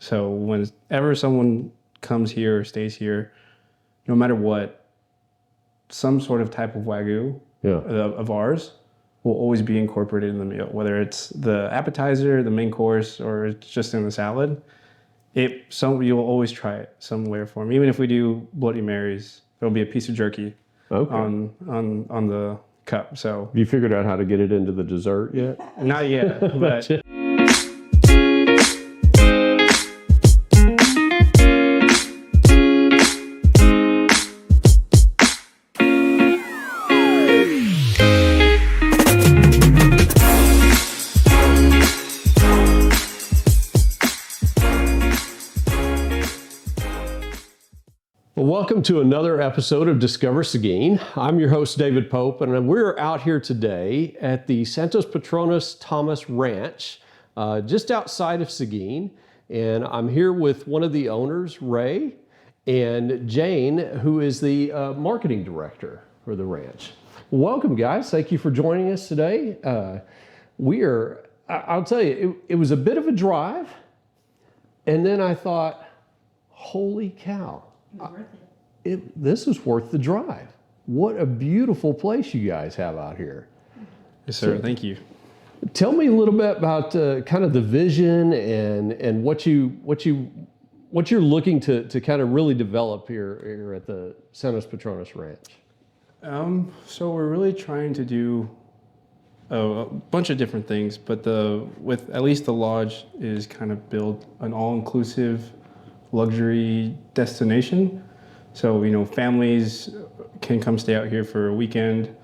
So whenever someone comes here or stays here, no matter what, some sort of type of Wagyu of ours will always be incorporated in the meal, whether it's the appetizer, the main course, or it's just in the salad. You'll always try it somewhere for me. Even if we do Bloody Marys, there'll be a piece of jerky on the cup. So you figured out how to get it into the dessert yet? Not yet, but welcome to another episode of Discover Seguin. I'm your host, David Pope, and we're out here today at the Santos Patronos Thomas Ranch, just outside of Seguin. And I'm here with one of the owners, Ray, and Jane, who is the marketing director for the ranch. Welcome, guys. Thank you for joining us today. I'll tell you, it was a bit of a drive, and then I thought, holy cow. It was worth it. This is worth the drive. What a beautiful place you guys have out here. Yes, sir. Thank you. Tell me a little bit about kind of the vision and what you're looking to kind of really develop here at the Santos Patronos Ranch. So we're really trying to do a bunch of different things, but with at least the lodge is kind of build an all-inclusive luxury destination. So, families can come stay out here for a weekend.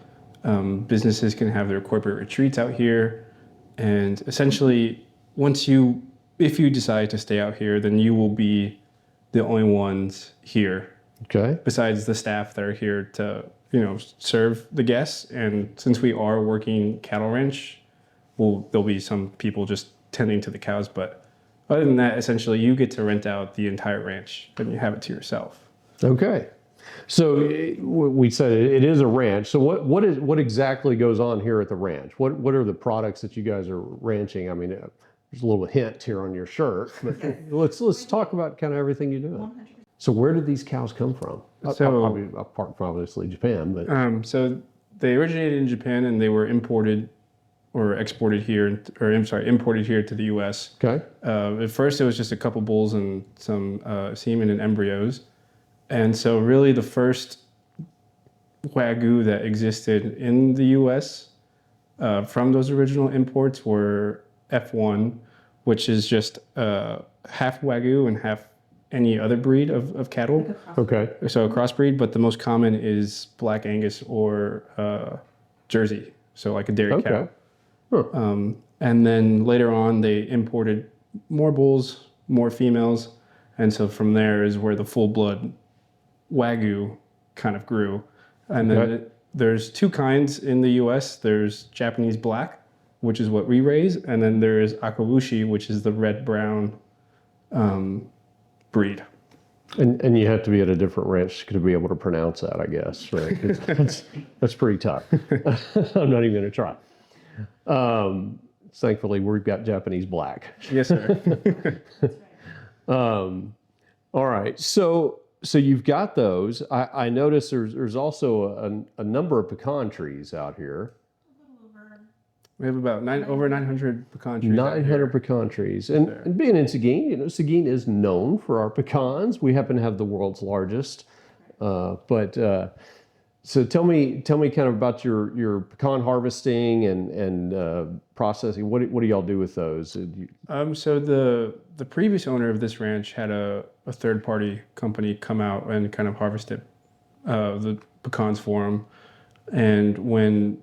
Businesses can have their corporate retreats out here. And essentially, if you decide to stay out here, then you will be the only ones here. Okay. Besides the staff that are here to, serve the guests. And since we are working cattle ranch, there'll be some people just tending to the cows. But other than that, essentially, you get to rent out the entire ranch and you have it to yourself. Okay. So we said it is a ranch. So what exactly goes on here at the ranch? What are the products that you guys are ranching? I mean, there's a little hint here on your shirt, but let's talk about kind of everything you do. So where did these cows come from? Apart from obviously Japan, but so they originated in Japan and they were imported here to the U.S. Okay. At first, it was just a couple bulls and some semen and embryos. And so really the first Wagyu that existed in the U.S. From those original imports were F1, which is just half Wagyu and half any other breed of cattle. Okay. So a crossbreed, but the most common is Black Angus or Jersey, so like a dairy cow. Huh. And then later on, they imported more bulls, more females. And so from there is where the full-blood Wagyu kind of grew. And then there's two kinds in the U.S. There's Japanese black, which is what we raise. And then there is Akawushi, which is the red-brown breed. And you have to be at a different ranch to be able to pronounce that, I guess, right? That's pretty tough. I'm not even going to try. Thankfully, we've got Japanese black. Yes, sir. All right. So you've got those. I notice there's also a number of pecan trees out here. We have about over 900 pecan trees. 900 pecan trees. And being in Seguin, Seguin is known for our pecans. We happen to have the world's largest. So tell me kind of about your pecan harvesting and processing. What do y'all do with those? So the previous owner of this ranch had a third-party company come out and kind of harvested the pecans for him. And when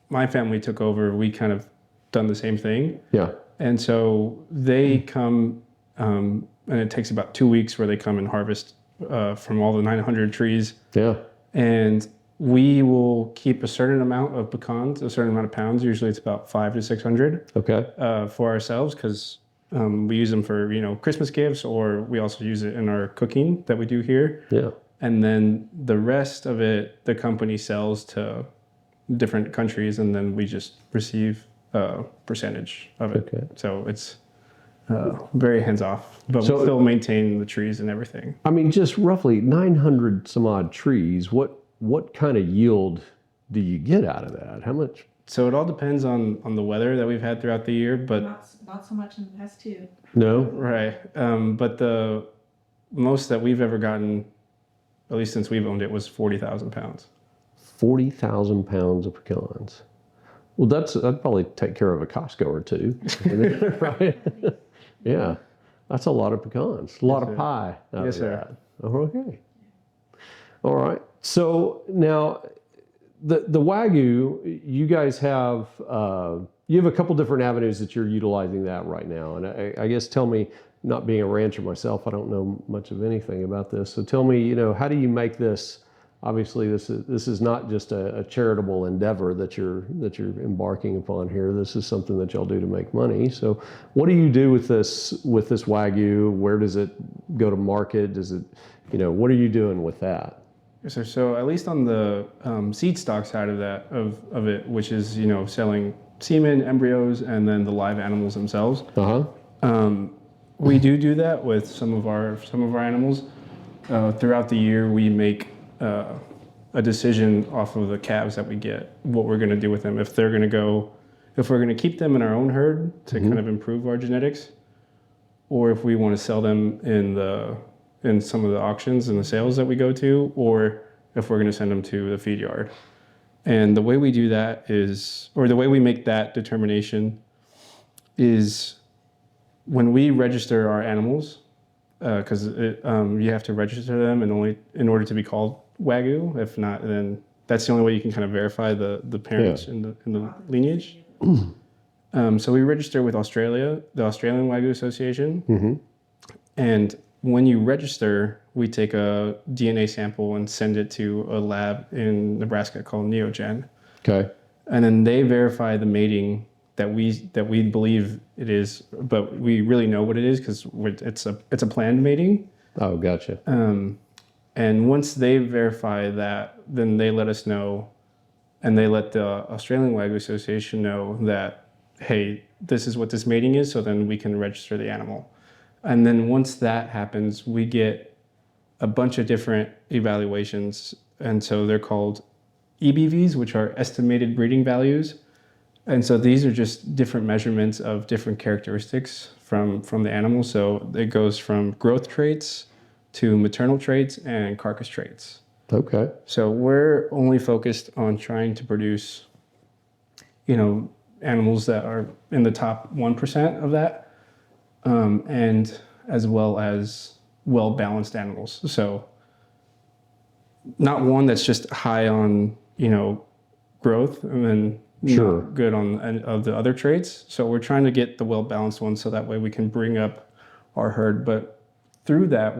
my family took over, we kind of done the same thing. Yeah. And so they come, and it takes about 2 weeks where they come and harvest from all the 900 trees. Yeah. And we will keep a certain amount of pecans, a certain amount of pounds. Usually it's about 500 to 600. Okay. For ourselves, because we use them for Christmas gifts, or we also use it in our cooking that we do here. Yeah. And then the rest of it, the company sells to different countries, and then we just receive a percentage of it. Okay. So it's very hands off, but So- we still maintain the trees and everything. I mean, just roughly 900 some odd trees. What kind of yield do you get out of that? How much? So it all depends on the weather that we've had throughout the year, but Not so much in the past two. No? right. But the most that we've ever gotten, at least since we've owned it, was 40,000 pounds. 40,000 pounds of pecans. Well, that'd probably take care of a Costco or two, right? Yeah, that's a lot of pecans, a lot of sir. pie. Out Yes, of sir. that. Oh, okay. All right. So now, the Wagyu, you guys have you have a couple different avenues that you're utilizing that right now, and I guess tell me. Not being a rancher myself, I don't know much of anything about this. So tell me, how do you make this? Obviously, this is not just a charitable endeavor that you're embarking upon here. This is something that y'all do to make money. So, what do you do with this Wagyu? Where does it go to market? Does it, what are you doing with that? Yes, sir. So at least on the seed stock side of that of it, which is selling semen, embryos, and then the live animals themselves. We do that with some of our animals. Throughout the year, we make a decision off of the calves that we get, what we're going to do with them. If we're going to keep them in our own herd to kind of improve our genetics, or if we want to sell them in some of the auctions and the sales that we go to, or if we're going to send them to the feed yard. And the way we do that the way we make that determination is when we register our animals, because you have to register them in order to be called Wagyu. If not, then that's the only way you can kind of verify the parents in the lineage. So we register with Australia, the Australian Wagyu Association, and when you register, we take a DNA sample and send it to a lab in Nebraska called Neogen. Okay. And then they verify the mating that we believe it is, but we really know what it is because it's a planned mating. Oh, gotcha. And once they verify that, then they let us know, and they let the Australian Wagyu Association know that, hey, this is what this mating is, so then we can register the animal. And then once that happens, we get a bunch of different evaluations, and so they're called EBVs, which are estimated breeding values. And so these are just different measurements of different characteristics from the animal. So it goes from growth traits to maternal traits and carcass traits. Okay. So we're only focused on trying to produce, animals that are in the top 1% of that, and as well as well-balanced animals. So not one that's just high on, growth and then Sure. not good on of the other traits. So we're trying to get the well-balanced ones so that way we can bring up our herd. But through that,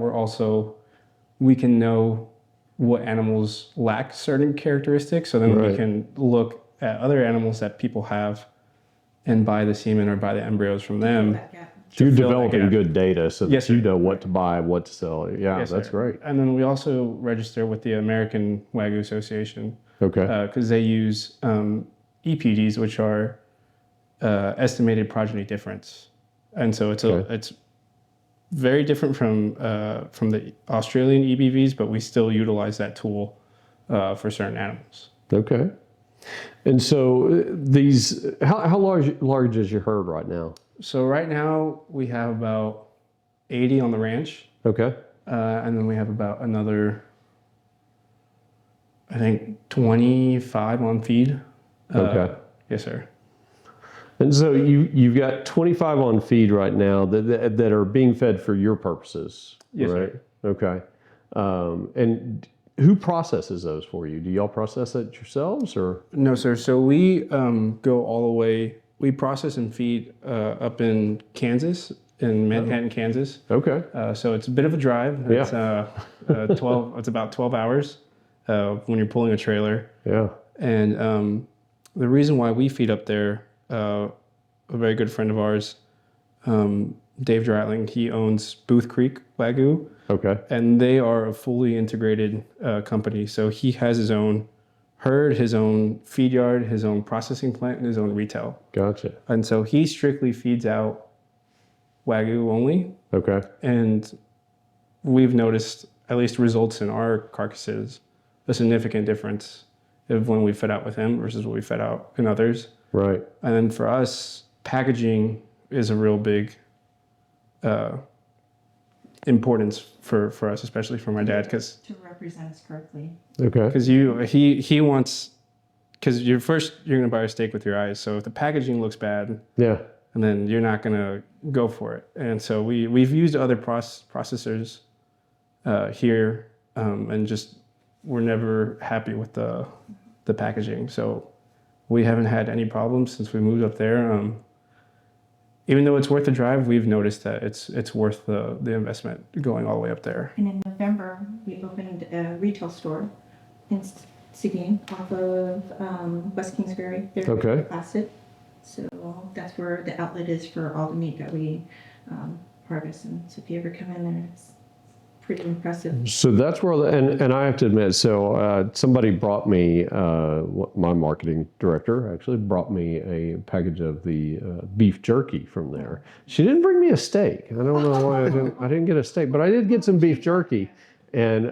we can know what animals lack certain characteristics. So then Right. we can look at other animals that people have and buy the semen or buy the embryos from them. So you're fill that developing gap. good data so that Yes, you sir. know what to buy, what to sell. Yeah, Yes, that's sir. great. And then we also register with the American Wagyu Association Okay. because they use EPDs, which are estimated progeny difference, and so it's very different from the Australian EBVs, but we still utilize that tool for certain animals. Okay. And so these, how large is your herd right now? So right now we have about 80 on the ranch, Okay. and then we have about another, I think, 25 on feed. Okay. Yes, sir. And so you've got 25 on feed right now that are being fed for your purposes, Yes, sir. right? Okay. And who processes those for you? Do y'all process it yourselves or? No, sir. So we go all the way. We process and feed up in Kansas, in Manhattan, Kansas. Okay. So it's a bit of a drive. Yeah. It's 12. It's about 12 hours when you're pulling a trailer. Yeah. And the reason why we feed up there, a very good friend of ours, Dave Dratling, he owns Booth Creek Wagyu, Okay. and they are a fully integrated company. So he has his own herd, his own feed yard, his own processing plant, and his own retail. Gotcha. And so he strictly feeds out Wagyu only. Okay. And we've noticed, at least results in our carcasses, a significant difference of when we fed out with him versus what we fed out in others. Right. And then for us, packaging is a real big importance for us, especially for my dad, because To represent us correctly. Okay. he wants, because you're going to buy a steak with your eyes. So if the packaging looks bad, Yeah. and then you're not going to go for it. And so we've used other processors here, and just we're never happy with the packaging. So we haven't had any problems since we moved up there. Even though it's worth the drive, we've noticed that it's worth the investment going all the way up there. And in November, we opened a retail store in Seguin off of West Kingsbury. They're Okay. Placid. So that's where the outlet is for all the meat that we harvest. And so if you ever come in there, it's pretty impressive. So that's where, and I have to admit, so somebody brought me, my marketing director actually brought me a package of the beef jerky from there. She didn't bring me a steak. I don't know why I didn't get a steak, but I did get some beef jerky, and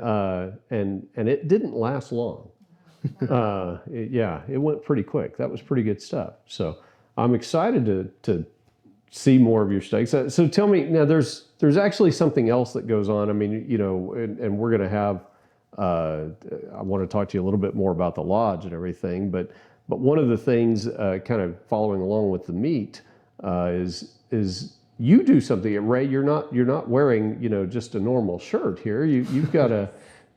it didn't last long. It went pretty quick. That was pretty good stuff. So I'm excited to see more of your steaks. So tell me now, there's actually something else that goes on. I mean, you know, and we're going to have, I want to talk to you a little bit more about the lodge and everything, but one of the things kind of following along with the meat is you do something. Ray, you're not wearing, you know, just a normal shirt here. You've got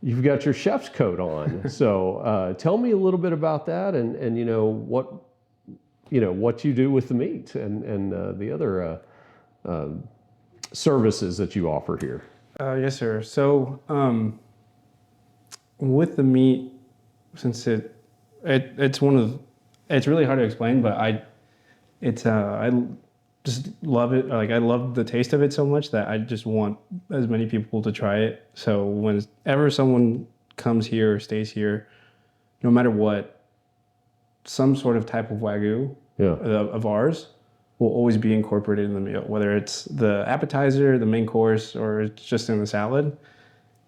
your chef's coat on. So tell me a little bit about that and you know what you do with the meat and the other services that you offer here. Yes, sir. So with the meat, since it's really hard to explain, but I just love it. Like I love the taste of it so much that I just want as many people to try it. So whenever someone comes here or stays here, no matter what, some sort of type of Wagyu of ours will always be incorporated in the meal, whether it's the appetizer, the main course, or it's just in the salad.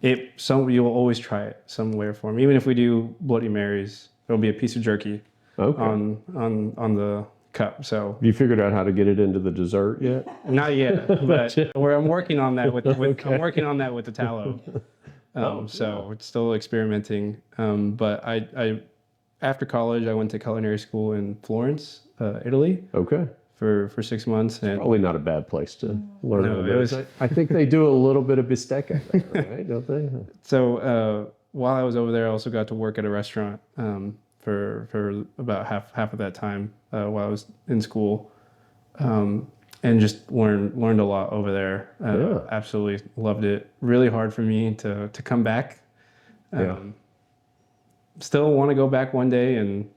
You'll always try it somewhere for me. Even if we do Bloody Marys, there'll be a piece of jerky on the cup. So you figured out how to get it into the dessert yet? Not yet, but I'm working on that with I'm working on that with the tallow. So it's still experimenting. But I after college I went to culinary school in Florence, Italy. Okay. For 6 months. And probably not a bad place to learn. No, I think they do a little bit of bistecca there, right? Don't they? So while I was over there, I also got to work at a restaurant for about half of that time while I was in school, and just learned a lot over there. Absolutely loved it. Really hard for me to come back. Still want to go back one day and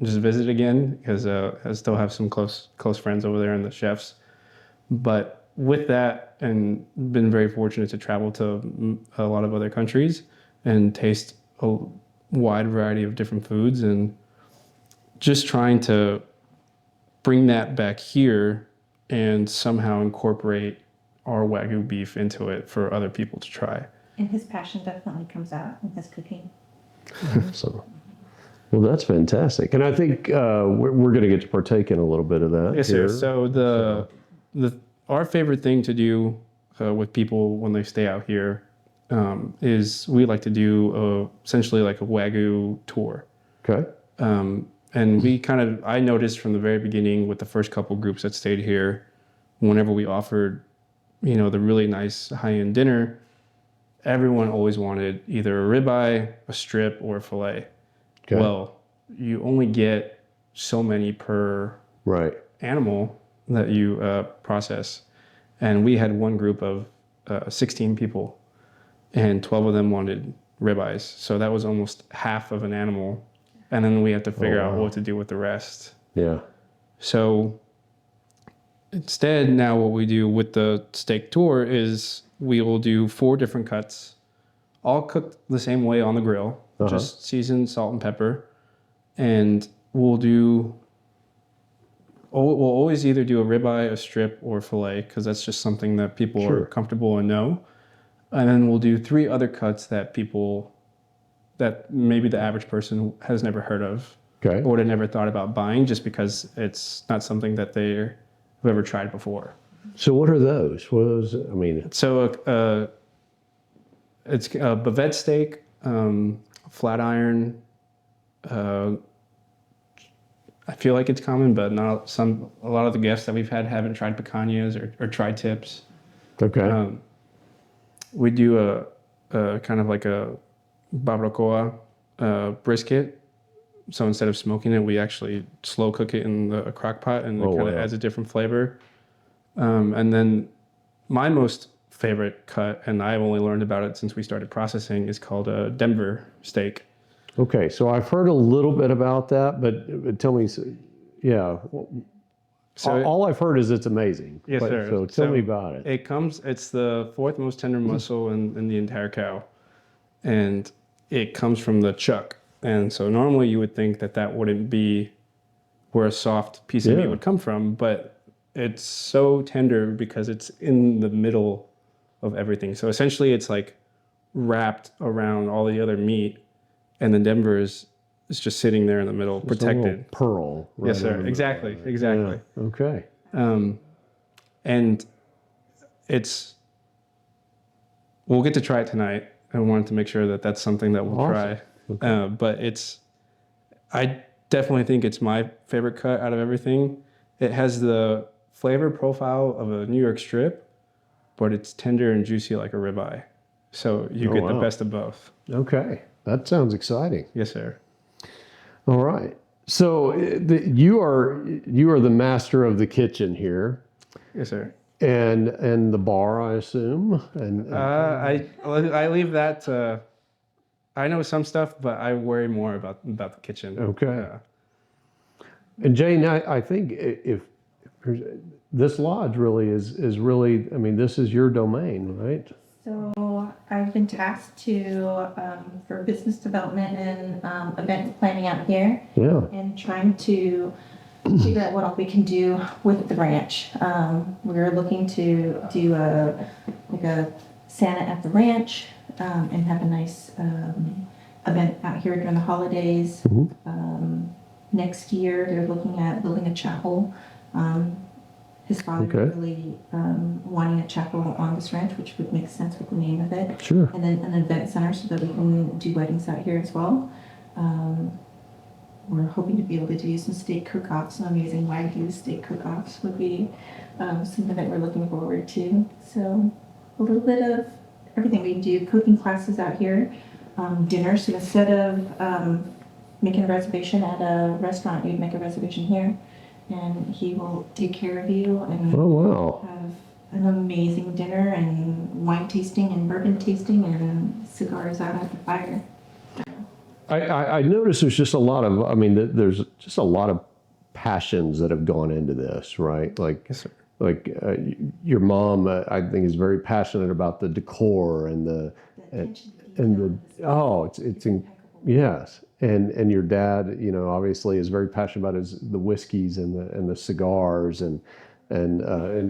just visit again because I still have some close friends over there and the chefs. But with that, and been very fortunate to travel to a lot of other countries and taste a wide variety of different foods, and just trying to bring that back here and somehow incorporate our Wagyu beef into it for other people to try. And his passion definitely comes out in his cooking. So, well, that's fantastic, and I think we're going to get to partake in a little bit of that. Yes, here. sir. So our favorite thing to do with people when they stay out here is we like to do essentially like a Wagyu tour. Okay. And I noticed from the very beginning with the first couple groups that stayed here, whenever we offered, you know, the really nice high-end dinner, everyone always wanted either a ribeye, a strip, or a fillet. Okay. Well, you only get so many per animal that you process. And we had one group of 16 people, and 12 of them wanted ribeyes. So that was almost half of an animal. And then we had to figure out what to do with the rest. Yeah. So instead, now what we do with the steak tour is we will do 4 different cuts, all cooked the same way on the grill, just seasoned, salt and pepper. And we'll do we'll always either do a ribeye, a strip, or fillet, because that's just something that people Sure. are comfortable and know. And then we'll do 3 other cuts that maybe the average person has never heard of Okay. or would have never thought about buying, just because it's not something that they've ever tried before. So what are those? What are those? I mean, So it's a bavette steak, flat iron. I feel like it's common, but not some. A lot of the guests that we've had haven't tried picanhas or tri-tips. okay. We do a kind of like a barbacoa brisket. So instead of smoking it, we actually slow cook it in the crock pot, and it Oh, kind of wow. adds a different flavor. And then my most favorite cut, and I've only learned about it since we started processing, is called a Denver steak. Okay. So I've heard a little bit about that, but tell me, yeah. So All I've heard is it's amazing. Yes, But- sir. So tell me about it. It's the 4th most tender muscle in the entire cow. And it comes from the chuck. And so normally you would think that wouldn't be where a soft piece of meat Yeah. would come from, but it's so tender because it's in the middle of everything. So essentially it's like wrapped around all the other meat, and the Denver is just sitting there in the middle, It's a little protected. pearl. Right Yes, in sir. the middle. Exactly. Yeah. Okay. And we'll get to try it tonight. I wanted to make sure that that's something that we'll Awesome. try. But I definitely think it's my favorite cut out of everything. It has the flavor profile of a New York strip, but it's tender and juicy like a ribeye. So you get the wow. best of both. Okay. That sounds exciting. Yes, sir. All right. So you are the master of the kitchen here, Yes, sir. and the bar, I assume. And I leave that to. I know some stuff, but I worry more about the kitchen. Okay. And Jane, I think if this lodge really is really, I mean, this is your domain, right? So I've been tasked for business development and event planning out here, Yeah. and trying to figure out what all we can do with the ranch. We're looking to do a Santa at the ranch, and have a nice event out here during the holidays. Next year, they're looking at building a chapel. His father Okay. really wanting a chapel on this ranch, which would make sense with the name of it. Sure. And then an event center so that we can do weddings out here as well. We're hoping to be able to do some steak cook-offs. Some amazing Wagyu steak cook-offs would be something that we're looking forward to. So a little bit of everything. We do cooking classes out here, dinner. So instead of making a reservation at a restaurant, you'd make a reservation here, and he will take care of you and Oh, wow. have an amazing dinner and wine tasting and bourbon tasting and cigars out at the fire. I noticed there's just a lot of, I mean, there's just a lot of passions that have gone into this, right? Like, Yes, sir. like your mom, I think, is very passionate about the decor and the attention to and detail the oh, it's impeccable. yes, and your dad, you know, obviously is very passionate about the whiskeys and the cigars and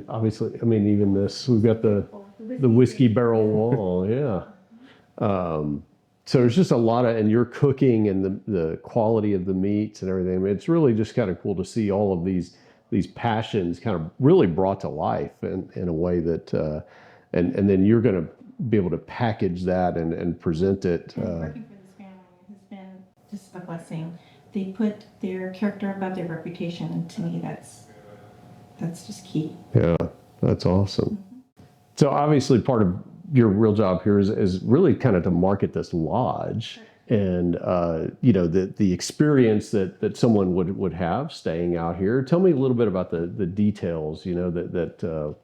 obviously, I mean, even this, we've got the whiskey barrel wall, yeah. So there's just a lot of, and your cooking and the quality of the meats and everything. I mean, it's really just kind of cool to see all of these passions kind of really brought to life in a way that, and then you're going to be able to package that and present it. Working for this family has been just a blessing. They put their character above their reputation, and to me, that's just key. Yeah, that's awesome. So obviously part of your real job here is really kind of to market this lodge and, you know, the experience that someone would have staying out here. Tell me a little bit about the details, you know, that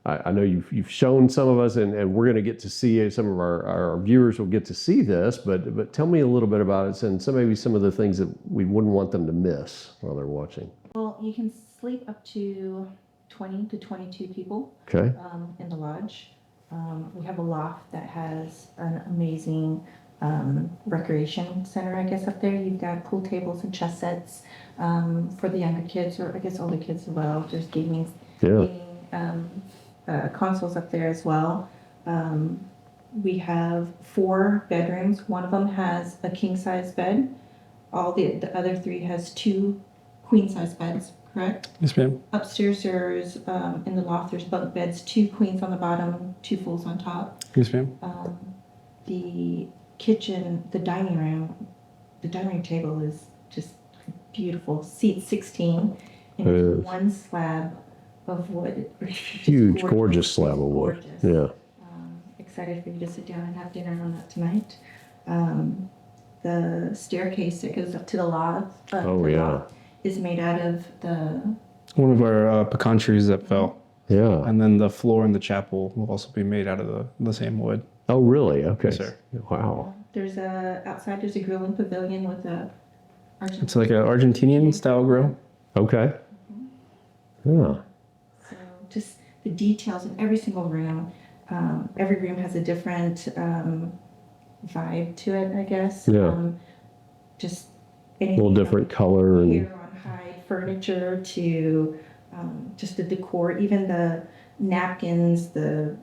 I know you've shown some of us and we're going to get to see, some of our viewers will get to see this, but tell me a little bit about it and maybe some of the things that we wouldn't want them to miss while they're watching. Well, you can sleep up to 20 to 22 people Okay. in the lodge. We have a loft that has an amazing recreation center, I guess, up there. You've got pool tables and chess sets for the younger kids, or I guess older kids as well. There's gaming consoles up there as well. We have 4 bedrooms. One of them has a king-size bed. All the other 3 has 2 queen-size beds, correct? Yes, ma'am. Upstairs, there's, in the loft, there's bunk beds, 2 queens on the bottom, 2 fulls on top. Yes, ma'am. The kitchen, the dining room table is just beautiful. Seats 16, and it's 1 slab of wood. Huge, gorgeous slab of wood. Gorgeous. Yeah. Excited for you to sit down and have dinner on that tonight. The staircase that goes up to the loft. Is made out of One of our pecan trees that fell. Yeah. And then the floor in the chapel will also be made out of the same wood. Oh, really? Okay. Yes, sir. Wow. There's outside there's a grilling pavilion with a It's like an Argentinian style grill. Okay. Yeah. So just the details in every single room. Every room has a different vibe to it, I guess. Yeah. Just A little different color and hair on hide furniture to just the decor, even the napkins, the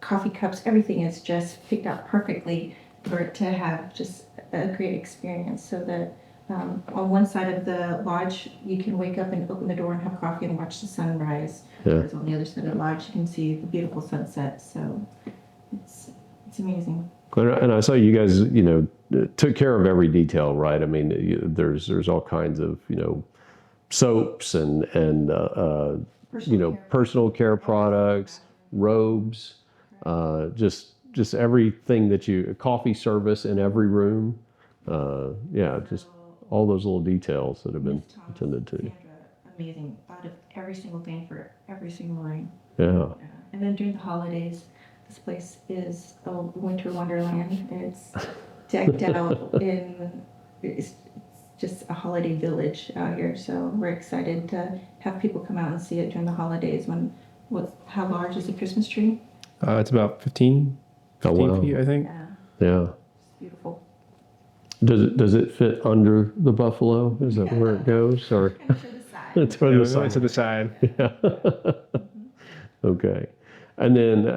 coffee cups, everything is just picked out perfectly for it to have just a great experience. So that on one side of the lodge, you can wake up and open the door and have coffee and watch the sunrise. Yeah. Whereas on the other side of the lodge, you can see the beautiful sunset. So it's amazing. And I saw you guys, took care of every detail, right? I mean, there's all kinds of, soaps and personal care products, robes, just everything coffee service in every room. Just all those little details that have been attended to. Sandra, amazing. Thought of every single thing for every single room. Yeah. And then during the holidays, this place is a winter wonderland. It's decked out it's just a holiday village out here. So we're excited to have people come out and see it during the holidays. How large is the Christmas tree? It's about 15 feet, I think. Yeah. It's beautiful. Does it fit under the buffalo? Is that where it goes, or And to the side. it's for the side? To the side. Yeah. Okay. And then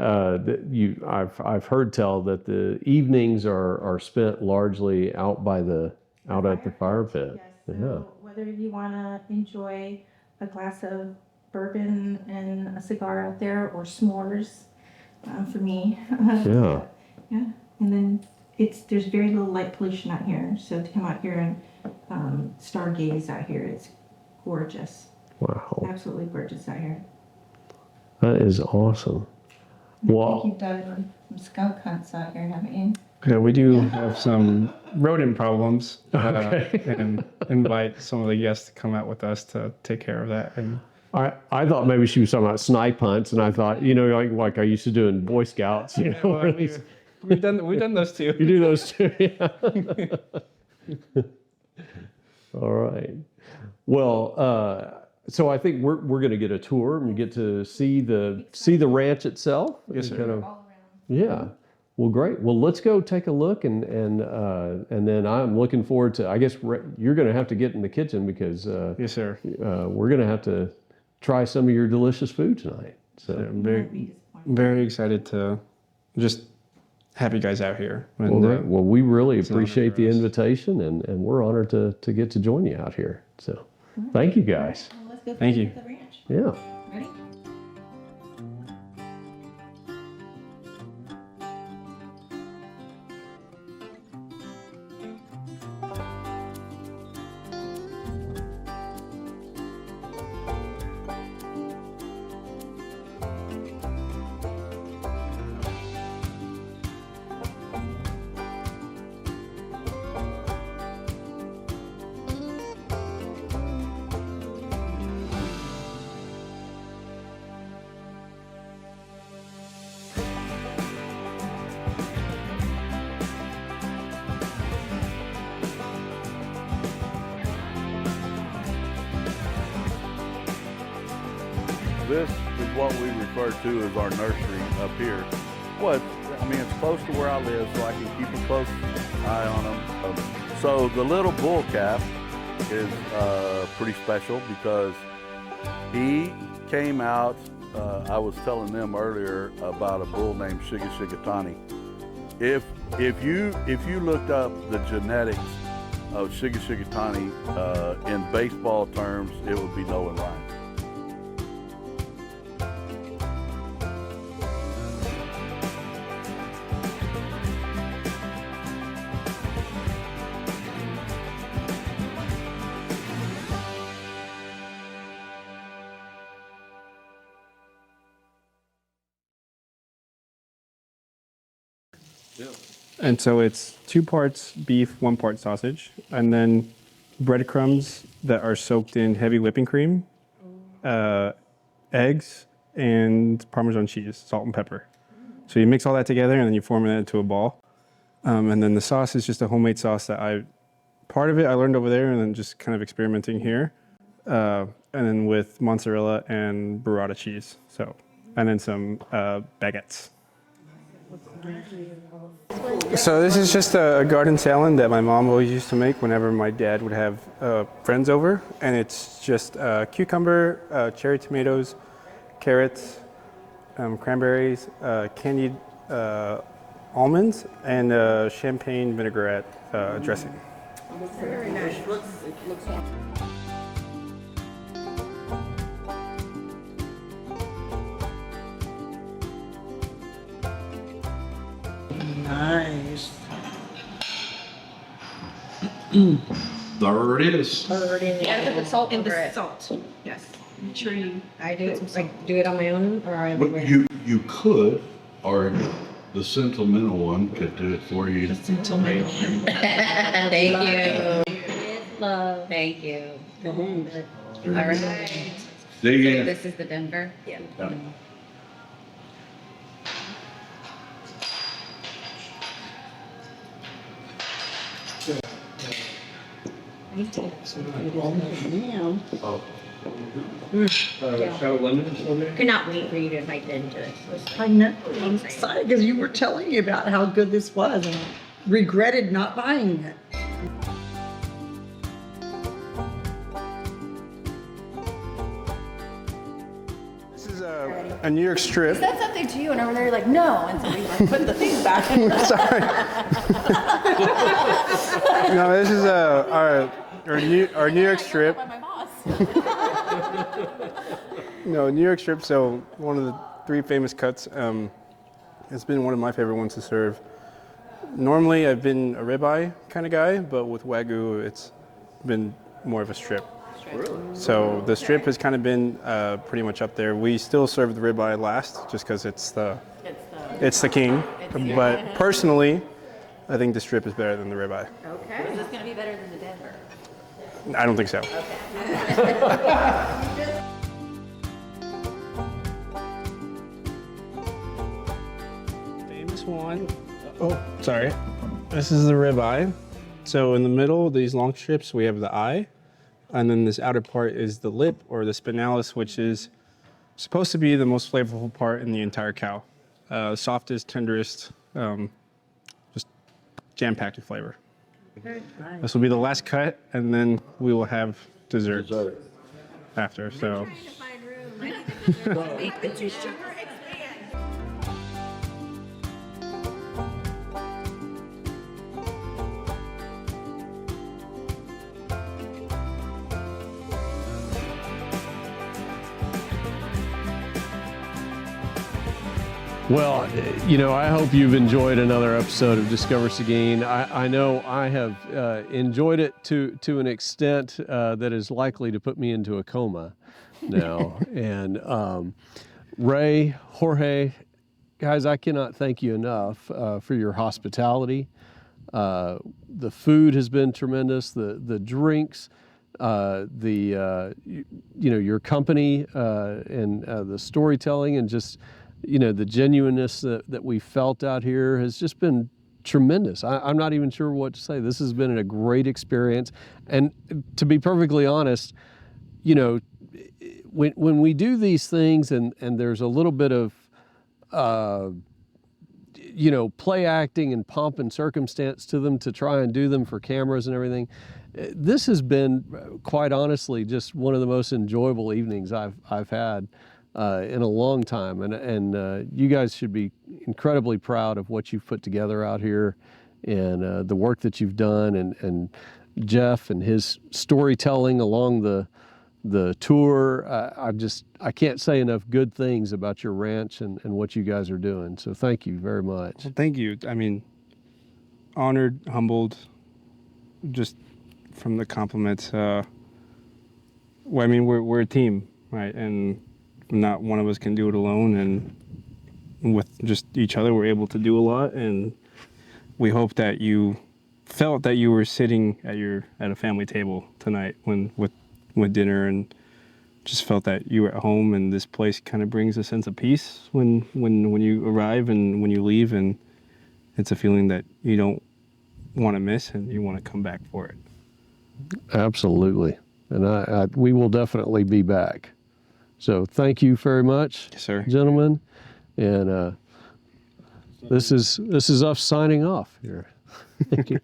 I've heard tell that the evenings are spent largely out at the fire pit. Yes. So whether you want to enjoy a glass of bourbon and a cigar out there, or s'mores, for me. Yeah. Yeah. And then there's very little light pollution out here. So to come out here and stargaze out here, it's gorgeous. Wow. Absolutely gorgeous out here. That is awesome. I think Wow. you've done some skunk hunts out here, haven't you? Yeah, we do have some rodent problems. Okay. And invite some of the guests to come out with us to take care of that. And I thought maybe she was talking about snipe hunts, and I thought, like I used to do in Boy Scouts, well, we've done those too. You do those too, yeah. All right. Well, so I think we're going to get a tour and get to see the ranch itself. Yes, sir. Kind of- All around. yeah. Well, great. Well, let's go take a look, and then I'm looking forward to. I guess you're going to have to get in the kitchen because Yes, sir. we're going to have to try some of your delicious food tonight. So. I'm Won't be disappointed. very excited to just have you guys out here. And, Well, great. Well, we really an honor appreciate for the us. invitation, and we're honored to get to join you out here. So, thank you guys. Well, let's go Thank you. the ranch. Yeah. Ready? This is what we refer to as our nursery up here. Well, I mean, it's close to where I live, so I can keep a close eye on them. So the little bull calf is pretty special because he came out. I was telling them earlier about a bull named Shigashigatani. If you looked up the genetics of Shigashigatani in baseball terms, it would be Nolan Ryan. And so it's 2 parts beef, 1 part sausage, and then breadcrumbs that are soaked in heavy whipping cream, eggs, and Parmesan cheese, salt and pepper. So you mix all that together and then you form it into a ball. And then the sauce is just a homemade sauce that part of it I learned over there and then just kind of experimenting here. And then with mozzarella and burrata cheese. So, and then some baguettes. So this is just a garden salad that my mom always used to make whenever my dad would have friends over. And it's just cucumber, cherry tomatoes, carrots, cranberries, candied almonds, and champagne vinaigrette dressing. Very nice. It looks nice. There it is. Yeah, put the salt And over the it. salt, yes. Make sure you. I do, like, do it on my own, or I But you could, or the sentimental one could do it for you. Thank you. With love. Thank you. All right. Dig in. This is the Denver? Yeah. Cannot wait for you to invite them to it. I know. I'm excited because you were telling me about how good this was and I regretted not buying it. This is a New York strip. Said something to you, and over there you're like, no, and so we like put the things back in. Sorry. No, this is our New York strip. By my boss. No, New York strip. So one of the 3 famous cuts. It's been one of my favorite ones to serve. Normally, I've been a ribeye kind of guy, but with Wagyu, it's been more of a strip. So the strip has kind of been pretty much up there. We still serve the ribeye last, just because it's the king. But personally, I think the strip is better than the ribeye. Okay. Is this going to be better than the Denver? I don't think so. Famous one. Oh, sorry. This is the ribeye. So in the middle, these long strips, we have the eye. And then this outer part is the lip or the spinalis, which is supposed to be the most flavorful part in the entire cow. Softest, tenderest, just jam-packed with flavor. This will be the last cut, and then we will have dessert after. So. Well, you know, I hope you've enjoyed another episode of Discover Seguin. I know I have enjoyed it to an extent that is likely to put me into a coma now. And Ray, Jorge, guys, I cannot thank you enough for your hospitality. The food has been tremendous. The drinks, your company and the storytelling and just the genuineness that we felt out here has just been tremendous. I'm not even sure what to say. This has been a great experience. And to be perfectly honest, when we do these things and there's a little bit of you know, play acting and pomp and circumstance to them to try and do them for cameras and everything. This has been, quite honestly, just one of the most enjoyable evenings I've had in a long time, and you guys should be incredibly proud of what you've put together out here, and the work that you've done, and Jeff and his storytelling along the tour. I can't say enough good things about your ranch and what you guys are doing. So thank you very much. Well, thank you. I mean, honored, humbled, just from the compliments. Well, I mean, we're a team, right? And not one of us can do it alone. And with just each other, we're able to do a lot. And we hope that you felt that you were sitting at a family table tonight with dinner, and just felt that you were at home. And this place kind of brings a sense of peace when you arrive and when you leave, and it's a feeling that you don't want to miss, and you want to come back for it. Absolutely, and we will definitely be back. So thank you very much, Yes, sir. gentlemen. And this is us signing off here. Thank you.